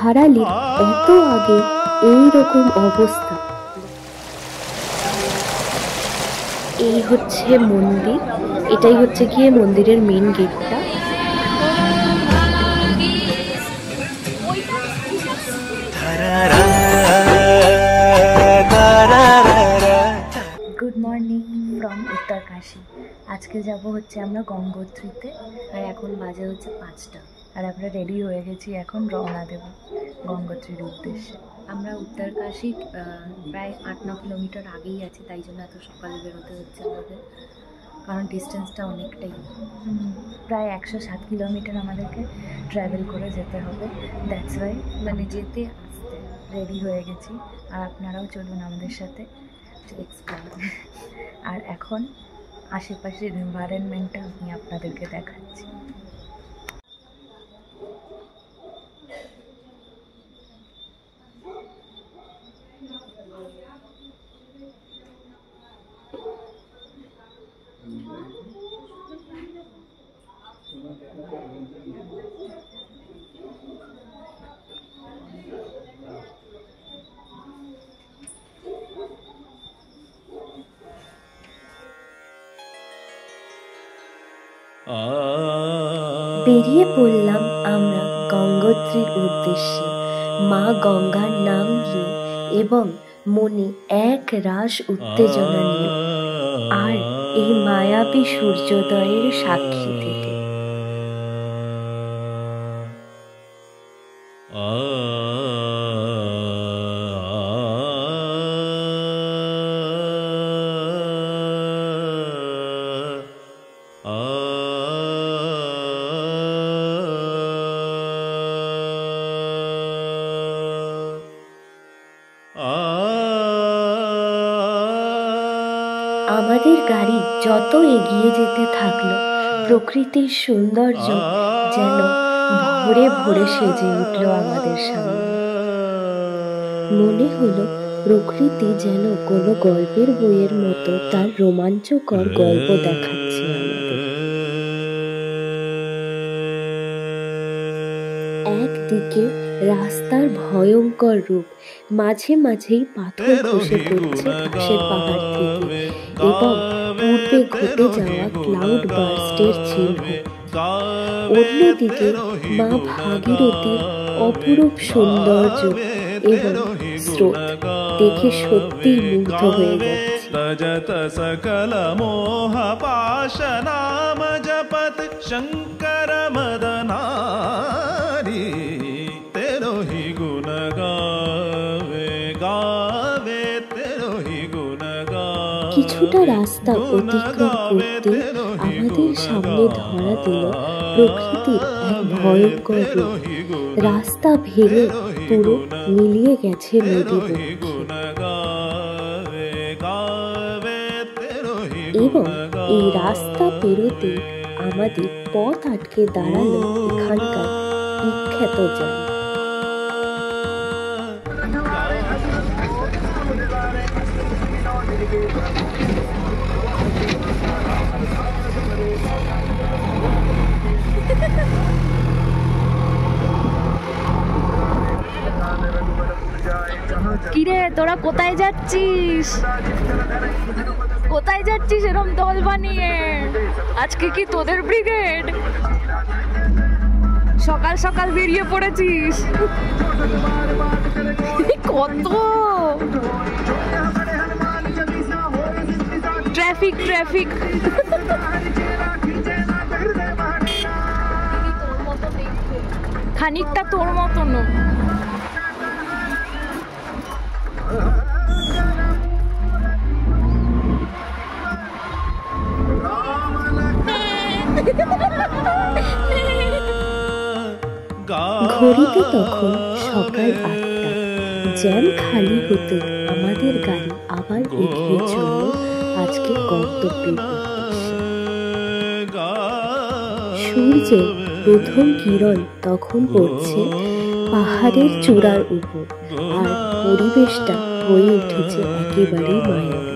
হারালির এত আগে এই রকম অবস্থা। এই হচ্ছে মন্দির, এটাই হচ্ছে গিয়ে মন্দিরের মেন গেটটা। Good morning from Uttarkashi. আজকে যাব হচ্ছে আমরা গঙ্গোত্রীতে, আর এখন বাজে হচ্ছে 5টা, আর আমরা রেডি হয়ে গেছি, এখন রওনা দেব গঙ্গোত্রীর উদ্দেশ্যে। আমরা উত্তরকাশী প্রায় 8-9 কিলোমিটার আগেই আছি, তাই জন্য এত সকালে বেরোতে হচ্ছে আমাদের, কারণ ডিস্টেন্সটা অনেকটাই, প্রায় 107 কিলোমিটার আমাদেরকে ট্রাভেল করে যেতে হবে। দ্যাটস ওয়াই মানে যেতে আসতে রেডি হয়ে গেছি, আর আপনারাও চলুন আমাদের সাথে এক্সপ্লোর। আর এখন আশেপাশের এনভায়রনমেন্টটা আমি আপনাদেরকে দেখাচ্ছি। বেরিয়ে পড়লাম আমরা গঙ্গোত্রীর উদ্দেশ্যে, মা গঙ্গার নাম নিয়ে এবং মনে এক রাস উত্তেজনা নিয়ে, আর এই মায়াবী সূর্যোদয়ের সাক্ষী থেকে। আমাদের গাড়ি যত এগিয়ে যেতে থাকলো, প্রকৃতির সৌন্দর্য যেন ভরে ভরে সেজে উঠল আমাদের সামনে। মনে হলো প্রকৃতি যেন কোনো গল্পের বইয়ের মতো তার রোমাঞ্চকর গল্প দেখাচ্ছে আমাদের। একদিকে রাস্তার ভয়ঙ্কর রূপ, মাঝে মাঝেই পাথর খসে পড়ছে পাশের পাহাড় থেকে, এবং পূর্বে ঘটে যাওয়া ক্লাউড বার্স্টের চিহ্ন। অন্যদিকে মা ভাগীরথীর অপরূপ সৌন্দর্য এবং স্রোত দেখে সত্যিই মুগ্ধ হয়ে যাচ্ছে। सकल मोह पाश नाम जपत शंकर मदनारी, तेरो ही गुण गावे गावे, तेरो ही गुण गावे। কিছুটা রাস্তা অতিক্রম করতে আমাদের সামনে ধরা দিল প্রকৃতির এক ভয়ঙ্কর রূপ। রাস্তা ভেঙে পুরো মিলিয়ে গেছে নদী বক্ষে, এবং এই রাস্তা পেরোতে আমাদের পথ আটকে দাঁড়ালো এখানকার বিখ্যাত জ্যাম। কিরে তোরা কোথায় যাচ্ছিস? কোথায় যাচ্ছিস এরম দল বানিয়ে? আজকে কি তোদের ব্রিগেড? সকাল সকাল বেরিয়ে পড়েছিস? কত ট্রাফিক ট্রাফিক। খানিকটা তোর মতন। ঘড়িতে তখন সকাল 8টা। জ্যাম খালি হতে আমাদের গাড়ি আবার এগিয়ে চলল আজকে গন্তব্যের উদ্দেশ্যে। সূর্যের প্রথম কিরণ তখন পড়ছে পাহাড়ের চূড়ার উপর, আর পরিবেশটা হয়ে উঠেছে একেবারেই মায়াবী।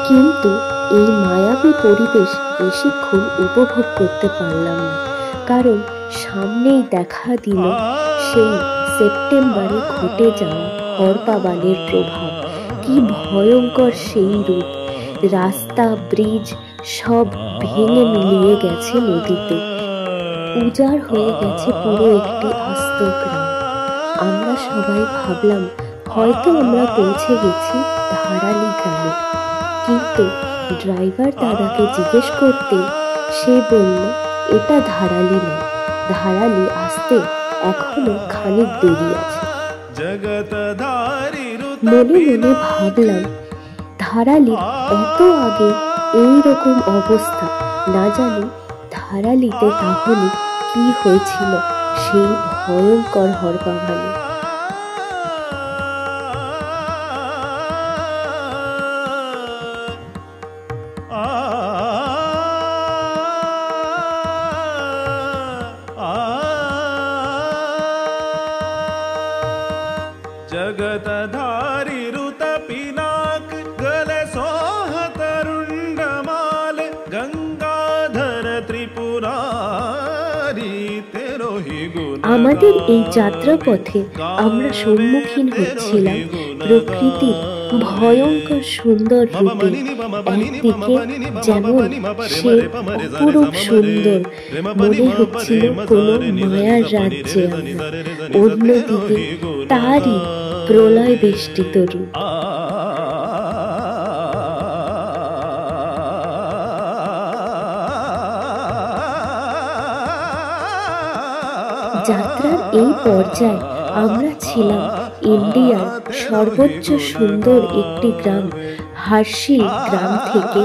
কিন্তু এই মায়াবী পরিবেশ বেশিক্ষণ উপভোগ করতে পারলাম না, কারণ সামনেই দেখা দিল সেই সেপ্টেম্বরে ঘটে যাওয়া হরপাবানের প্রভাব। কি ভয়ঙ্কর সেই রূপ! রাস্তা, ব্রিজ সব ভেঙে মিলিয়ে গেছে নদীতে। উজাড় হয়ে গেছে পুরো একটি আস্ত গ্রাম। আমরা সবাই ভাবলাম হয়তো আমরা পৌঁছে গেছি ধারালি গ্রামে, কিন্তু ড্রাইভার দাদাকে জিজ্ঞেস করতে সে বলল এটা ধারালি নয়, ধারালি আসতে এখনো খানিক দেরি আছে। মনে মনে ভাবলাম ধারালি এত আগে এইরকম অবস্থা, না জানি ধারালিতে তাহলে কি হয়েছিল সেই ভয়ঙ্কর হরপাবানে। जगतधारी रुत पिनाक गले सोहत रुंडमाल गंगाधर त्रिपुरारी तेरो ही गुण। আমাদের এই যাত্রাপথে আমরা সম্মুখীন হচ্ছিলাম প্রকৃতির ভয়ঙ্কর সুন্দর রূপে। একদিকে যেমন সে অপরূপ সুন্দর, মনে হচ্ছিল কোনো মায়ার রাজ্যে আমরা, অন্যদিকে তারই প্রলয় বেষ্টিত রূপ। যাত্রার এই পর্যায়ে আমরা ছিলাম ইন্ডিয়ার সর্বোচ্চ সুন্দর একটি গ্রাম হার্শিল গ্রাম থেকে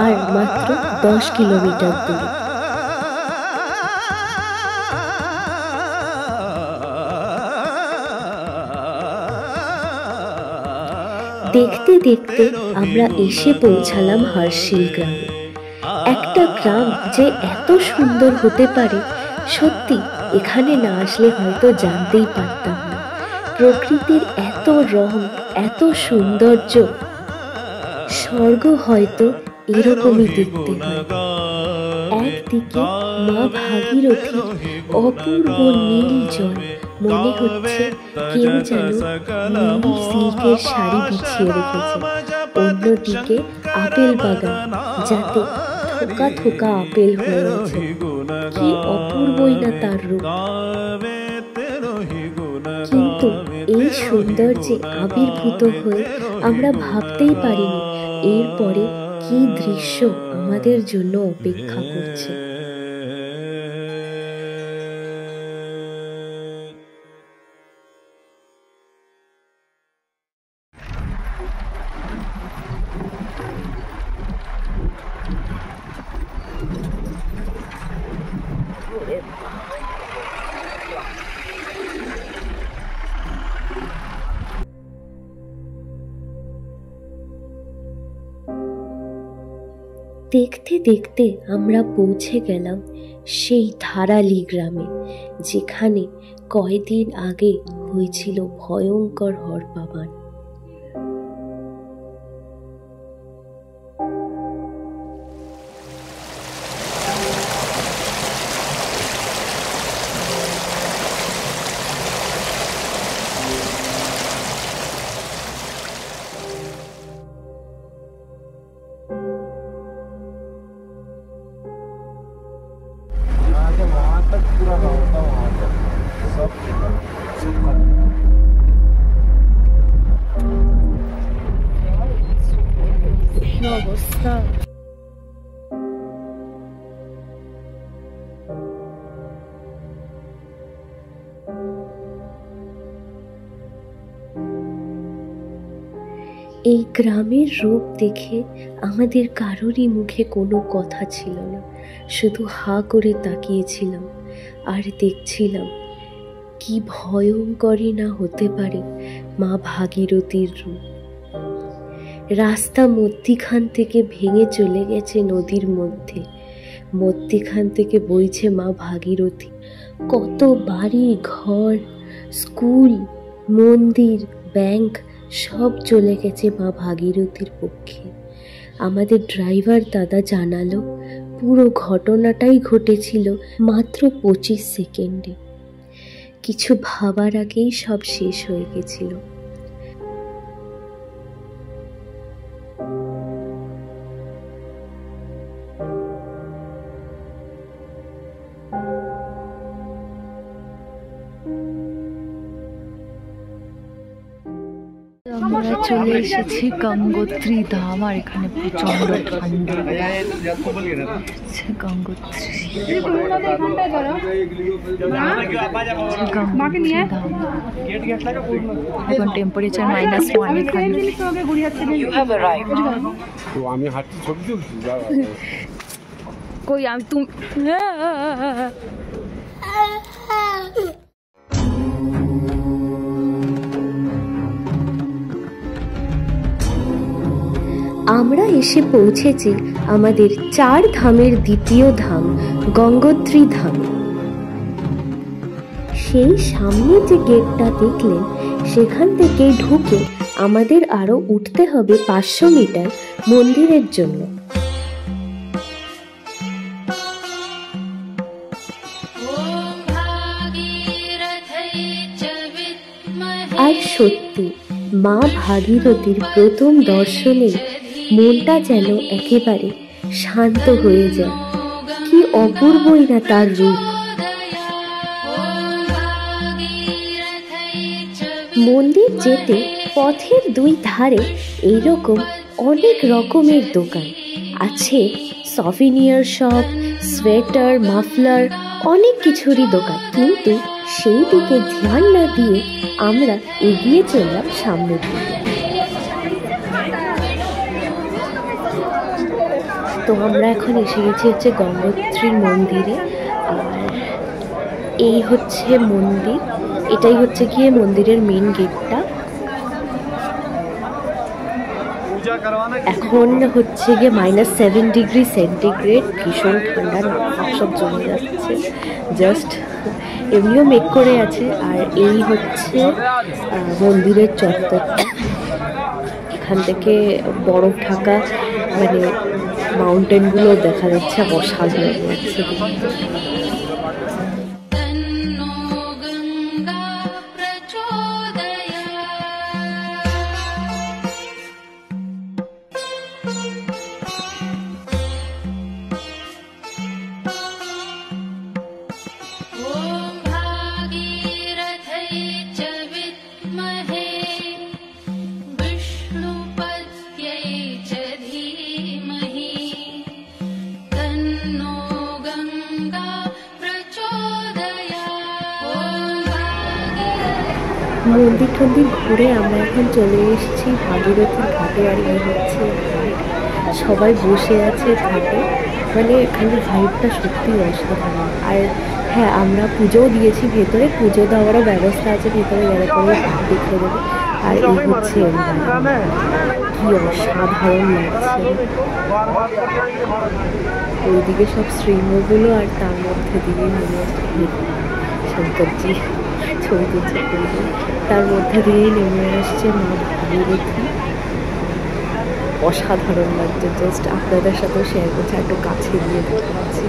আর মাত্র 10 কিলোমিটার দূরে। দেখতে দেখতে আমরা এসে পৌঁছালাম হার্শিল গ্রামে। একটা গ্রাম যে এত সুন্দর হতে পারে সত্যি এখানে না আসলে হয়তো জানতেই পারতাম না। প্রকৃতির এত রং, এত সৌন্দর্য, স্বর্গ হয়তো এরকমই দেখতে হয়। একদিকে মা ভাগীরথীর অপূর্ব নীল জল, মনে হচ্ছে কেউ যেন নীল সিল্কের শাড়ি বিছিয়ে রেখেছে। অন্যদিকে আপেল বাগান, যাতে থোকা থোকা আপেল হয়ে আছে। কি অপূর্বই না তার রূপ! কিন্তু এই সৌন্দর্যে আবির্ভূত হয়ে আমরা ভাবতেই পারিনি এরপরে কি দৃশ্য আমাদের জন্য অপেক্ষা করছে। দেখতে দেখতে আমরা পৌঁছে গেলাম সেই ধারালি গ্রামে, যেখানে কয়েকদিন আগে হয়েছিল ভয়ঙ্কর হরপাবান। অবস্থা! এই গ্রামের রূপ দেখে আমাদের কারোরই মুখে কোনো কথা ছিল না, শুধু হা করে তাকিয়েছিলাম আর দেখছিলাম কি ভয়ঙ্করই না হতে পারে মা ভাগীরথীর রূপ। রাস্তা মধ্যিখান থেকে ভেঙে চলে গেছে নদীর মধ্যে, মধ্যিখান থেকে বইছে মা ভাগীরথী। কত বাড়ি ঘর, স্কুল, মন্দির, ব্যাংক সব চলে গেছে মা ভাগীরথীর পক্ষে। আমাদের ড্রাইভার দাদা জানালো পুরো ঘটনাটাই ঘটেছিল মাত্র 25 সেকেন্ডে। কিছু ভাবার আগেই সব শেষ হয়ে গেছিল। আমরা চলে এসেছি গঙ্গোত্রী ধাম, আর এখানে প্রচন্ড ঠান্ডা। গঙ্গোত্রী ধাম, এখন টেম্পারেচার -1 এখানে। আমি হাঁটছি, ছবি তুলছি। কই আমি তুমি আমরা এসে পৌঁছেছি আমাদের 4 ধামের দ্বিতীয় ধাম গঙ্গোত্রী ধাম। সেই সামনে যে গেটটা দেখলেন, সেখান থেকে ঢুকে আমাদের আরো উঠতে হবে 500 মিটার মন্দিরের জন্য। আর সত্যি মা ভাগীরথীর প্রথম দর্শনে মনটা যেন একেবারে শান্ত হয়ে যায়। কি অপূর্বই না তার রূপ। মন্দির যেতে পথের 2 ধারে এইরকম অনেক রকমের দোকান আছে। সফিনিয়ার শপ, সোয়েটার, মাফলার, অনেক কিছুরই দোকান। কিন্তু সেই দিকে ধ্যান না দিয়ে আমরা এগিয়ে চললাম সামনের দিকে। তো আমরা এখন এসে গেছি গঙ্গোত্রীর মন্দিরে। আর এই হচ্ছে মন্দির, এটাই হচ্ছে গিয়ে মন্দিরের মেন গেটটা। এখন হচ্ছে গিয়ে -7 ডিগ্রি সেন্টিগ্রেড, ভীষণ ঠান্ডা, সব জমে যাচ্ছে। জাস্ট এমনিও মেঘ করে আছে। আর এই হচ্ছে মন্দিরের চত্বরটা। এখান থেকে বরফ ঢাকা মানে মাউন্টেনগুলো দেখা যাচ্ছে, অসাধারণ লাগছে। মন্দির টন্দির ঘুরে আমরা এখন চলে এসেছি ভাগীরথীর ঘাটে। আর এই হচ্ছে ঘাট, সবাই বসে আছে ঘাটে। মানে এখানে ভাইবটা সত্যি অসাধারণ। আর হ্যাঁ, আমরা পুজোও দিয়েছি ভেতরে, পুজো দেওয়ারও ব্যবস্থা আছে ভেতরে, গেলে পরে দেখে দেবে। আর এই হচ্ছে কি অসাধারণ লাগছে। ওইদিকে সব শৃঙ্গগুলো, আর তার মধ্যে দিয়ে মনে হচ্ছে শঙ্করজি ছবি তুলছে, তার মধ্যে দিয়েই নেমে আসছে মা ভাগীরথী। অসাধারণ লাগছে। জাস্ট আপনাদের সাথেও শেয়ার করছি, একটু কাছে গিয়ে দেখাচ্ছি।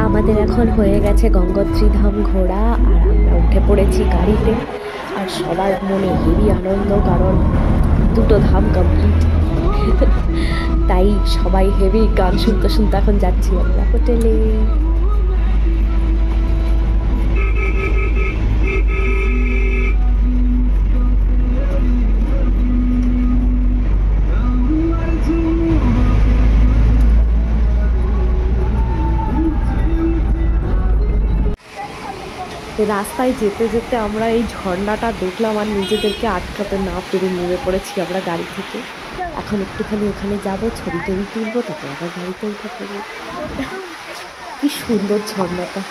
আমাদের এখন হয়ে গেছে গঙ্গোত্রী ধাম ঘোরা, আর আমরা উঠে পড়েছি গাড়িতে। আর সবার মনে হেভি আনন্দ, কারণ 2টো ধাম কমপ্লিট। তাই তাই সবাই হেভি গান শুনতে শুনতে এখন যাচ্ছি আমরা হোটেলে। রাস্তায় যেতে যেতে আমরা এই ঝর্ণাটা দেখলাম আর নিজেদেরকে আটকাতে না পেরে নেমে পড়েছি আমরা গাড়ি থেকে। এখন একটুখানি ওখানে যাবো, ছবি টবি তুলবো, তারপর আবার গাড়িতে উঠে পড়বো। কি সুন্দর ঝর্ণাটা।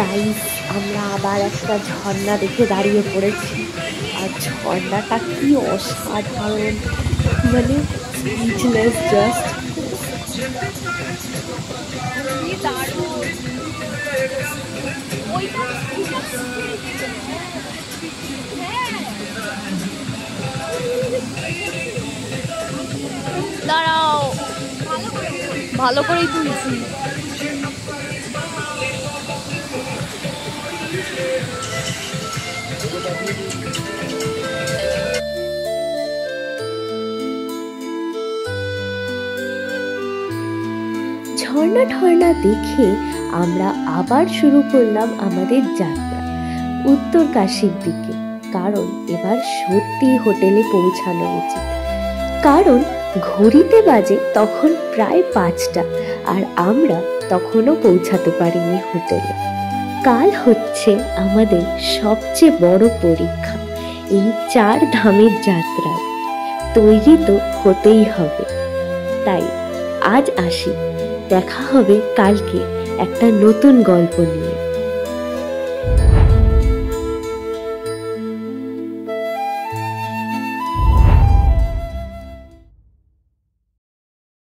গাইস, আমরা আবার একটা ঝর্ণা দেখে দাঁড়িয়ে পড়েছি আর ঝর্ণাটা কি অসাধারণ, মানে স্পিচলেস জাস্ট। দাঁড়াও, ভালো করেই তুলছি। ঝর্ণা ঠর্ণা দেখে আমরা আবার শুরু করলাম আমাদের যাত্রা উত্তরকাশীর দিকে। কারণ এবার সত্যি হোটেলে পৌঁছানো উচিত, কারণ ঘড়িতে বাজে তখন প্রায় 5টা আর আমরা তখনও পৌঁছাতে পারিনি হোটেলে। কাল হচ্ছে আমাদের সবচেয়ে বড় পরীক্ষা এই 4 ধামের যাত্রায়। তৈরি তো হতেই হবে। তাই আজ আসি, দেখা হবে কালকে একটা নতুন গল্প নিয়ে।